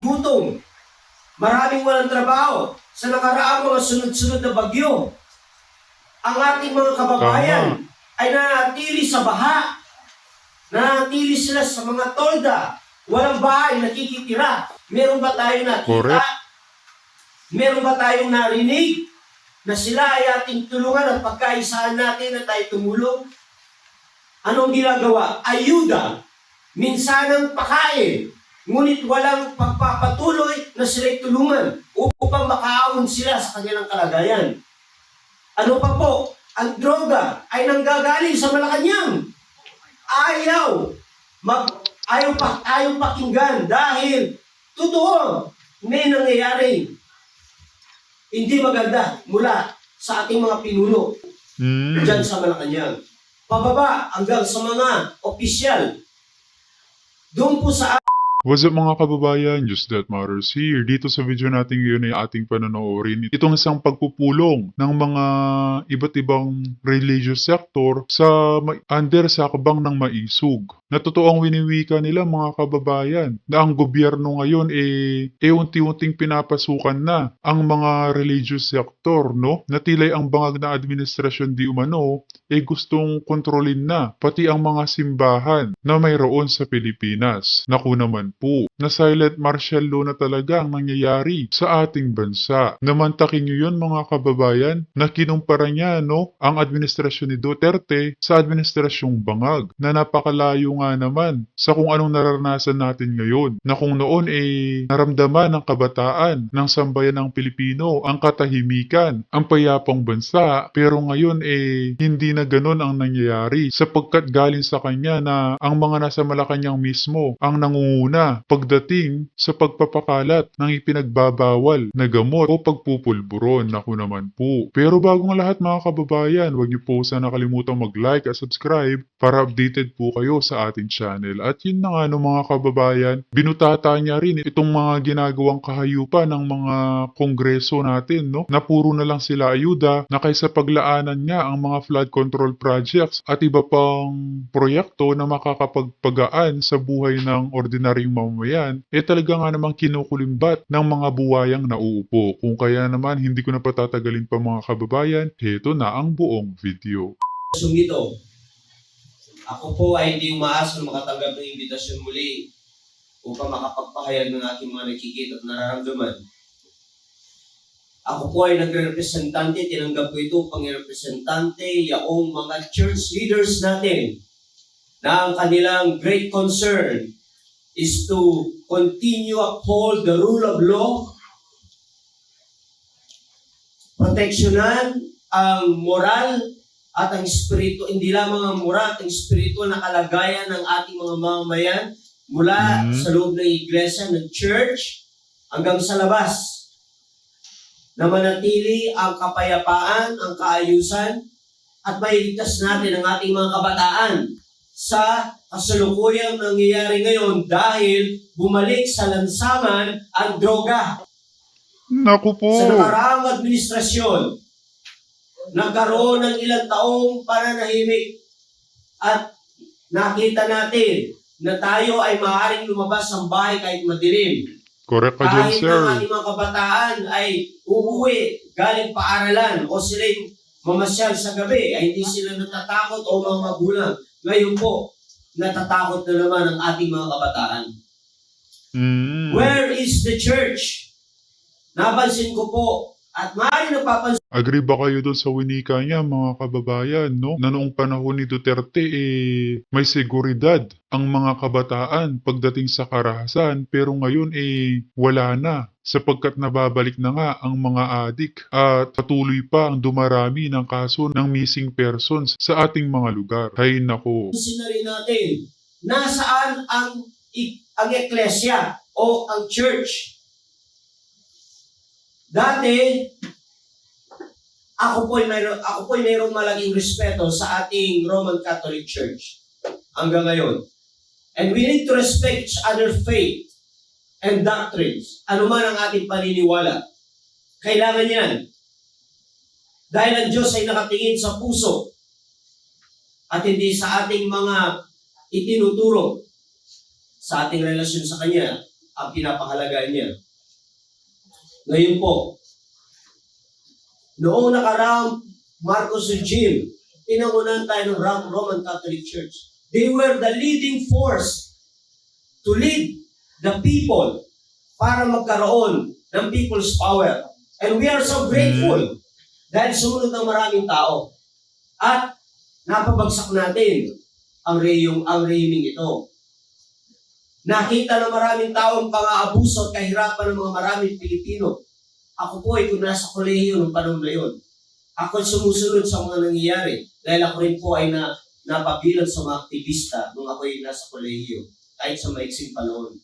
gutom, maraming walang trabaho sa nakaraang mga sunod-sunod na bagyo. Ang ating mga kababayan ay nanatili sa baha, nanatili sila sa mga tolda, walang bahay, nakikitira. Meron ba tayong nakita? Correct. Meron ba tayong narinig na sila ay ating tulungan at pagkaisahan natin na tayo tumulong? Anong ginagawa? Ayuda. Minsanang pakain. Ngunit walang pagpapatuloy na sila'y tulungan upang makaahon sila sa kanilang kalagayan. Ano pa po? Ang droga ay nanggagaling sa Malacanang. Ayaw pakinggan dahil totoo may nangyayari hindi maganda mula sa ating mga pinuno dyan sa Malacanang. Pababa hanggang sa mga opisyal. Doon po sa What's up mga kababayan, Just That Matters here. Dito sa video natin ngayon ay ating panonoorin itong isang pagpupulong ng mga iba't ibang religious sector sa under sa kabang ng maisog. Na totoong winiwika nila mga kababayan na ang gobyerno ngayon unti-unting pinapasukan na ang mga religious sector, no? Na tila'y ang bangag na administrasyon di umano gustong kontrolin na pati ang mga simbahan na mayroon sa Pilipinas. Naku naman po, na silent martial law na talaga ang nangyayari sa ating bansa. Namantakin nyo yun mga kababayan na kinumpara niya ang administrasyon ni Duterte sa administrasyong bangag na napakalayo nga naman sa kung anong nararanasan natin ngayon. Na kung noon naramdaman ng kabataan ng sambayan ng Pilipino ang katahimikan, ang payapang bansa, pero ngayon hindi na ganun ang nangyayari sapagkat galing sa kanya na ang mga nasa Malacanang mismo ang nangunguna pagdating sa pagpapakalat ng ipinagbabawal na gamot o pagpupulburon. Naku naman po. Pero bago ang lahat mga kababayan, huwag niyo po sana nakalimutan mag-like at subscribe para updated po kayo sa ating channel. At yun na nga mga kababayan, binutata niya rin itong mga ginagawang kahayupan ng mga kongreso natin, no? Na puro na lang sila ayuda na kaysa paglaanan nga ang mga flood control projects at iba pang proyekto na makakapagpagaan sa buhay ng ordinaryong mamamayan, talaga nga namang kinukulimbat ng mga buwayang nauupo. Kung kaya naman hindi ko na patatagalin pa mga kababayan, heto na ang buong video. Ito, ako po ay hindi umaasa na makatanggap ng imbitasyon muli upang makapagpahayag ng aking mga nakikita at nararamdaman. Ako po ay nagre-representante, tinanggap ko ito upang i-representante yaong mga church leaders natin na ang kanilang great concern is to continue uphold the rule of law, proteksyonan ang moral at ang espiritu, hindi lamang ang moral at ang espiritu na kalagayan ng ating mga mamamayan mula sa loob ng iglesia, ng church, hanggang sa labas. Na manatili ang kapayapaan, ang kaayusan, at mailigtas natin ang ating mga kabataan sa kasalukuyang nangyayari ngayon dahil bumalik sa lansangan ang droga. Naku po! Sa nakaraang administrasyon, nagkaroon ng ilang taong pananahimik at nakita natin na tayo ay maaaring lumabas ng bahay kahit madilim. Correct ka dyan, kahit sir. na ating mga kabataan ay uuwi galing paaralan o sila'y mamasyal sa gabi, ay hindi sila natatakot o mga magulang. Ngayon po, natatakot na naman ang ating mga kabataan. Where is the church? Napansin ko po, at maaari napapansin Agree ba kayo doon sa winika niya mga kababayan, no? Na noong panahon ni Duterte, may seguridad ang mga kabataan pagdating sa karahasan, pero ngayon wala na sapagkat nababalik na nga ang mga adik at patuloy pa ang dumarami ng kaso ng missing persons sa ating mga lugar. Hay nako. na rin natin, nasaan ang eklesya o ang church? Dati, ako po'y mayroong malaking respeto sa ating Roman Catholic Church hanggang ngayon. And we need to respect each other's faith and doctrines. Ano man ang ating paniniwala. Kailangan yan. Dahil ang Diyos ay nakatingin sa puso at hindi sa ating mga itinuturo sa ating relasyon sa Kanya. ang pinapahalagahan niya. Ngayon po, noong nakaraang Marcos regime, pinangunahan tayo ng Roman Catholic Church. They were the leading force to lead the people para magkaroon ng people's power. And we are so grateful dahil sumunod ng maraming tao. At napabagsak natin ang rehimeng ito. Nakita ng maraming tao ang pang-aabuso at kahirapan ng mga maraming Pilipino. Ako po ay kung nasa kolehiyo ng panahon na yun. Ako ay sumusunod sa mga nangyayari dahil ako rin po ay napabilang sa mga aktivista nung ako ay nasa kolehiyo kahit sa maiksing panahon.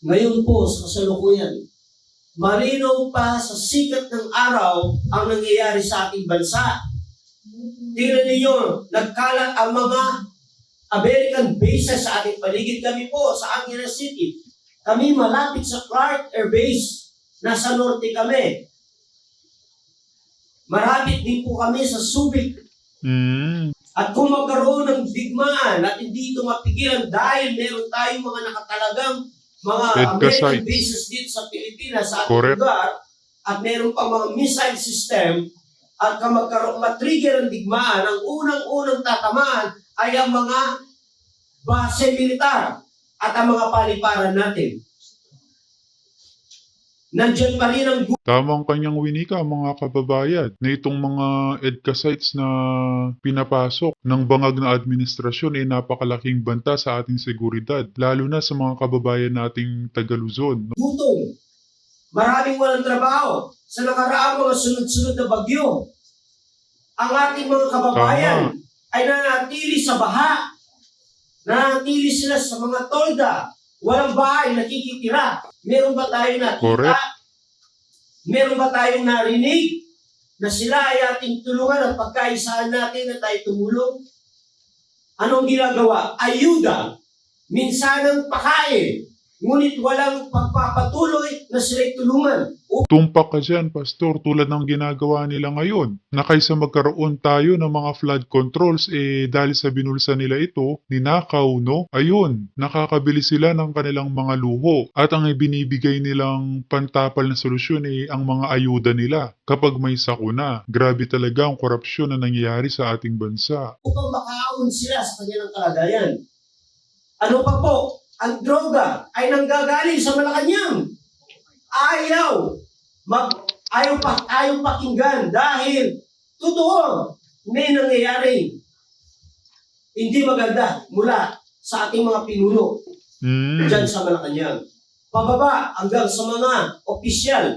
Ngayon po sa kasalukuyan, malinaw pa sa sikat ng araw ang nangyayari sa ating bansa. Tingnan ninyo, nagkalat ang mga American bases sa ating paligid. Kami po sa Angeles City. Kami malapit sa Clark Air Base. Nasa norte kami. Marapit din po kami sa Subic. At kung magkaroon ng digmaan at hindi ito mapigilan dahil meron tayong mga nakatalagang mga American bases dito sa Pilipinas, sa ating lugar, at meron pang mga missile system, at kung matrigger ang digmaan, ang unang-unang tatamaan ay ang mga base militar at ang mga paliparan natin. Nandiyan pa rin ang Tamang kanyang winika, mga kababayan, na itong mga EDCA sites na pinapasok ng bangag na administrasyon ay napakalaking banta sa ating seguridad, lalo na sa mga kababayan nating taga-Luzon. gutom. Maraming walang trabaho sa nakaraang mga sunod-sunod na bagyo. Ang ating mga kababayan ay nanatili sa baha. Nanatili sila sa mga tolda. Walang bahay, nakikitira. Meron ba tayong nakita? Correct. Meron ba tayong narinig na sila ay ating tulungan at pagkaisahan natin na tayo tumulong? Anong ginagawa? Ayuda. Minsanang pakain. Ngunit walang pagpapatuloy na sila'y tulungan. Tumpak ka dyan, Pastor, tulad ng ginagawa nila ngayon, na kaysa magkaroon tayo ng mga flood controls, dahil sa binulsa nila ito, ninakaw, no? Ayun, nakakabili sila ng kanilang mga luho. At ang ibinibigay nilang pantapal na solusyon ang mga ayuda nila. Kapag may sakuna, grabe talaga ang korupsyon na nangyayari sa ating bansa. Upang makaahon sila sa kanilang kalagayan. Ano pa po? Ang droga ay nanggagaling sa Malacanang. Ayaw pakinggan dahil totoo may nangyayari hindi maganda mula sa ating mga pinuno dyan sa Malacanang. Pababa hanggang sa mga opisyal.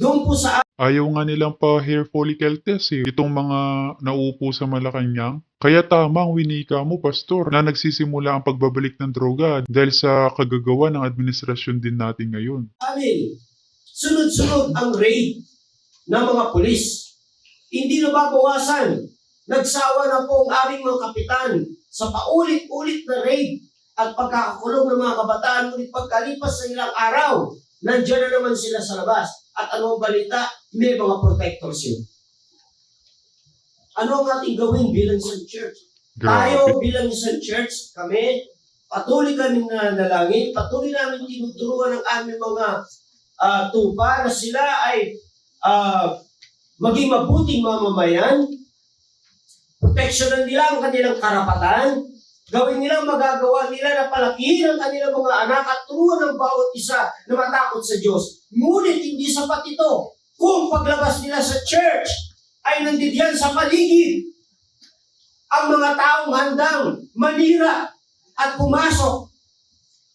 Doon po sa Ayaw nga nilang pa hair follicle test itong mga nauupo sa Malacanang. Kaya tama ang winika mo, Pastor, na nagsisimula ang pagbabalik ng droga dahil sa kagagawa ng administrasyon din natin ngayon. amin, sunod-sunod ang raid ng mga pulis. Hindi nababawasan. Nagsawa na po ang aming mga kapitan sa paulit-ulit na raid at pagkakakulong ng mga kabataan. Ngunit pagkalipas ng ilang araw, nandiyan na naman sila sa labas. At ano ang balita? May mga protectors yun. Ano ang ating gawin bilang isang church? Tayo bilang isang church, kami, patuloy kami nanalangin, patuloy namin tinuturuan ang aming mga tupa na sila ay maging mabuting mamamayan, proteksyonan nila ang kanilang karapatan, gawin nilang magagawa nila na palakihin ang kanilang mga anak at turuan ng bawat isa na matakot sa Diyos. Ngunit hindi sapat ito kung paglabas nila sa church ay nandiyan sa paligid ang mga taong handang manira at pumasok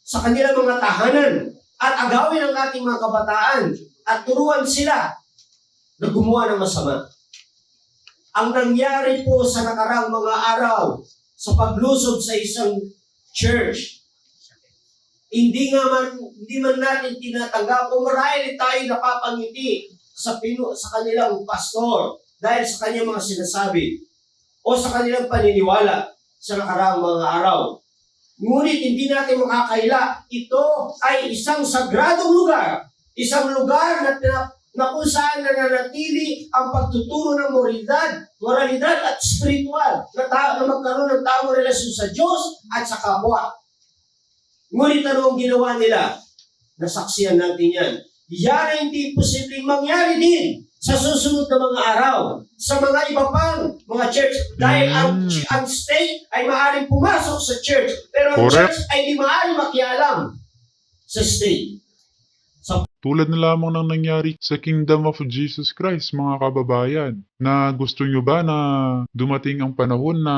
sa kanilang mga tahanan at agawin ang ating mga kabataan at turuan sila na gumawa ng masama. Ang nangyari po sa nakarang mga araw sa paglusob sa isang church, hindi man natin tinatanggap o marahil tayo napapangiti sa kanilang pastor dahil sa kanyang mga sinasabi o sa kanilang paniniwala sa nakaraang mga araw. Ngunit hindi natin makakaila, ito ay isang sagradong lugar, isang lugar na kung saan nananatili ang pagtuturo ng moralidad at spiritual na magkaroon ng tamang relasyon sa Diyos at sa kapwa. Ngunit ano ang ginawa nila? Nasaksiyan natin yan. Yan ay hindi posibleng mangyari din sa susunod na mga araw, sa mga iba pang mga church. Dahil ang state ay maaaring pumasok sa church, pero ang Correct. church ay di maaaring makialam sa state. Tulad na lamang ng nangyari sa Kingdom of Jesus Christ, mga kababayan, na gusto nyo ba na dumating ang panahon na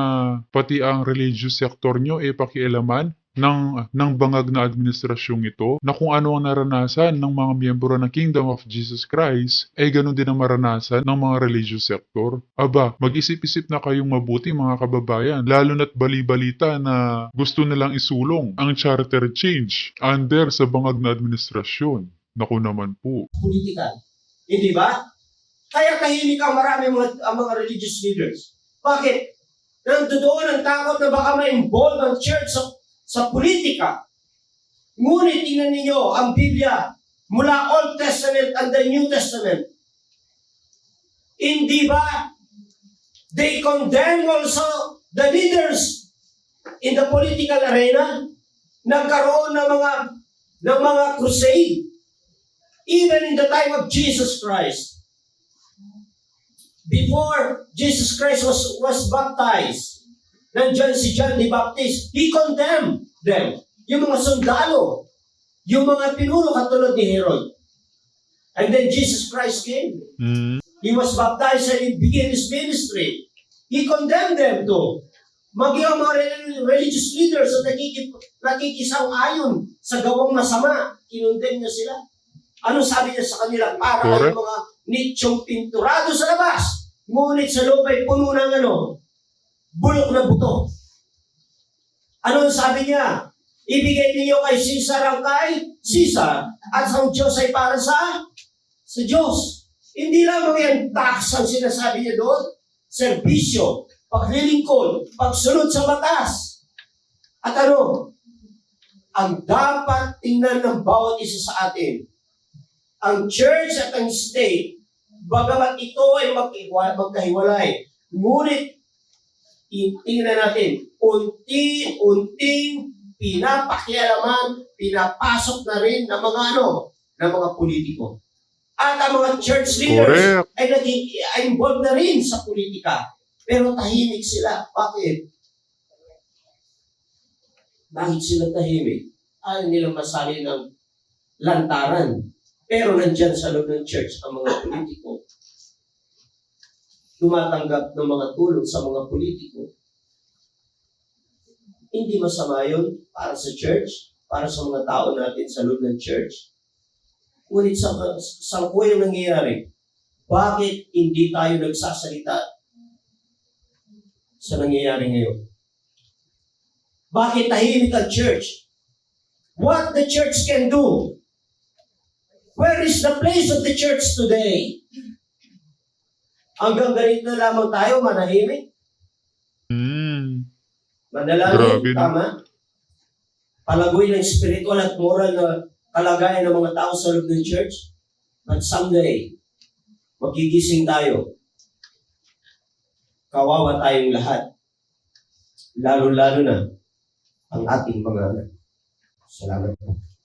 pati ang religious sector nyo pakialaman ng bangag na administrasyong ito, na kung ano ang naranasan ng mga miyembro ng Kingdom of Jesus Christ, ganun din ang maranasan ng mga religious sector. Aba, mag-isip-isip na kayong mabuti, mga kababayan, lalo na't bali-balita na gusto nilang isulong ang charter change under sa bangag na administrasyon. Naku naman po. Political. Hindi ba? Kaya tahimik ang marami ang mga religious leaders. Bakit? Nandoon ang takot na baka ma-involve ang church sa politika. Ngunit tingnan ninyo ang Biblia mula Old Testament and the New Testament. Hindi ba? They condemn also the leaders in the political arena. Nagkaroon ng mga crusade. Even in the time of Jesus Christ. Before Jesus Christ was baptized, nandiyan si John the Baptist, he condemned them. Yung mga sundalo, yung mga pinuno katulad ni Herod. And then Jesus Christ came. He was baptized and he began his ministry. He condemned them to. Maging ang mga religious leaders na nakikisang-ayon sa gawang masama, kinondemn niya sila. Ano sabi niya sa kanila? Para Correct. kayong mga nichong pinturado sa labas. Ngunit sa loob ay puno ng bulok na buto. Ano sabi niya? Ibigay niyo kay Caesar ang kay Caesar at ang Diyos ay para sa Diyos. Hindi lamang yan tax ang sinasabi niya doon. Serbisyo, paglilingkod, pagsunod sa batas. At ang dapat tingnan ng bawat isa sa atin, ang church at ang state, bagamat ito ay magkahiwalay, ngunit tingnan natin, unti-unting pinapakialaman, pinapasok na rin ng mga politiko. At ang mga church leaders Correct. ay involved na rin sa politika. Pero tahimik sila. Bakit? Bakit sila tahimik? Ayaw nilang masali ng lantaran. Pero nandyan sa loob ng church ang mga politiko. Tumatanggap ng mga tulong sa mga politiko. Hindi masama yun para sa church, para sa mga tao natin sa loob ng church. Ngunit sa kuya nangyayari, bakit hindi tayo nagsasalita sa nangyayari ngayon? Bakit tahimik ang church? What the church can do? Where is the place of the church today? Hanggang ganito na lamang tayo, manahimik. Manalangin, Grabe, no? tama? Palagoy ng spiritual at moral na kalagayan ng mga tao sa loob ng church. But someday, magigising tayo. Kawawa tayong lahat. Lalo-lalo na ang ating mga anak. Salamat po.